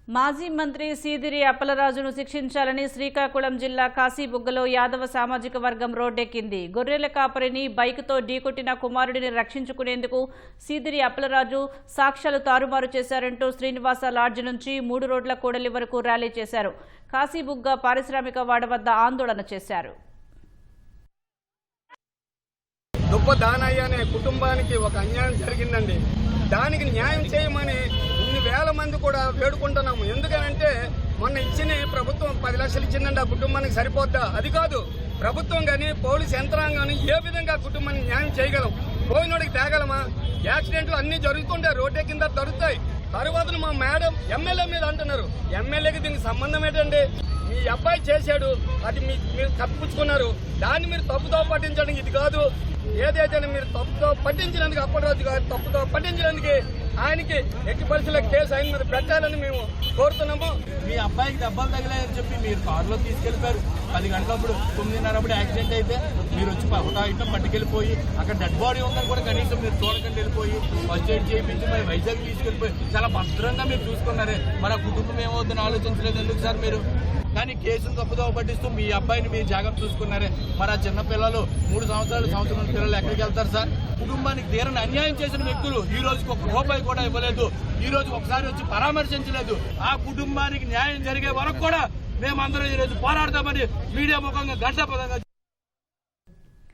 మాజీ మంత్రి సీదిరి అప్పలరాజును శిక్షించాలని శ్రీకాకుళం జిల్లా కాశీబుగ్గలో యాదవ సామాజిక వర్గం రోడ్డెక్కింది. గొర్రెల కాపరిని బైక్తో ఢీకొట్టిన కుమారుడిని రక్షించుకునేందుకు సీదిరి అప్పలరాజు సాక్ష్యాలు తారుమారు చేశారంటూ శ్రీనివాస లాడ్జ్ నుంచి 3 రోడ్ల కూడలి వరకు ర్యాలీ చేశారు. కాశీబుగ్గ పారిశ్రామిక వాడ వద్ద ఆందోళన చేశారు. దుబ్బ దానయ్య అనే కుటుంబానికి ఒక అన్యాయం జరిగిందండి. దానికి న్యాయం చేయమని ఇన్ని వేల మంది కూడా వేడుకుంటున్నాము. ఎందుకనంటే మొన్న ఇచ్చిన ప్రభుత్వం 10 లక్షలు ఇచ్చిందండి. ఆ కుటుంబానికి సరిపోద్దా? అది కాదు. ప్రభుత్వం కానీ పోలీస్ యంత్రాంగాన్ని ఏ విధంగా కుటుంబానికి న్యాయం చేయగలం? పోయినోడికి తేగలమా? యాక్సిడెంట్లు అన్ని జరుగుతుంటే రోడ్డే కింద దొరుకుతాయి. తర్వాత మా మేడం ఎమ్మెల్యే మీద అంటున్నారు. ఎమ్మెల్యేకి దీనికి సంబంధం ఏంటండి? మీ అబ్బాయి చేశాడు, అది మీరు తప్పించుకున్నారు. దాన్ని మీరు తప్పుతో పట్టించడం ఇది కాదు. ఏదైతే మీరు తప్పుతో పట్టించినందుకు అప్పలరాజు గారు తప్పుతో పట్టించినందుకు ఆయనకి ఎట్టి పరిస్థితుల్లో కేసు ఆయన మీద పెట్టాలని మేము కోరుతున్నాము. మీ అబ్బాయికి దెబ్బలు తగిలాయని చెప్పి మీరు కారులో తీసుకెళ్లిపోయారు. 10 గంటలప్పుడు 9:30 యాక్సిడెంట్ అయితే మీరు వచ్చి ఐటమ్ పట్టుకెళ్ళిపోయి అక్కడ డెడ్ బాడీ ఉందని కూడా కనీసం మీరు చూడకుండా వెళ్ళిపోయి ఫస్ట్ ఎయిడ్ చేయించి మరి వైజాగ్ తీసుకెళ్లిపోయి చాలా భద్రంగా మీరు చూసుకున్నారే. మన కుటుంబం ఏమవుతుందని ఆలోచించలేదు ఎందుకు సార్ మీరు? కానీ కేసును తప్పుదో పట్టిస్తూ మీ అబ్బాయిని మీరు జాగ్రత్త చూసుకున్నారే. మరి ఆ చిన్న పిల్లలు 3 సంవత్సరాల పిల్లలు ఎక్కడికి వెళ్తారు సార్? కుటుంబానికి తీరని అన్యాయం చేసిన వ్యక్తులు ఈ రోజుకి 1 రూపాయి కూడా ఇవ్వలేదు. ఈ రోజు ఒకసారి వచ్చి పరామర్శించలేదు. ఆ కుటుంబానికి న్యాయం జరిగే వరకు కూడా మేమందరం ఈ రోజు పోరాడతామని మీడియా ముఖంగా ఘంటాపదంగా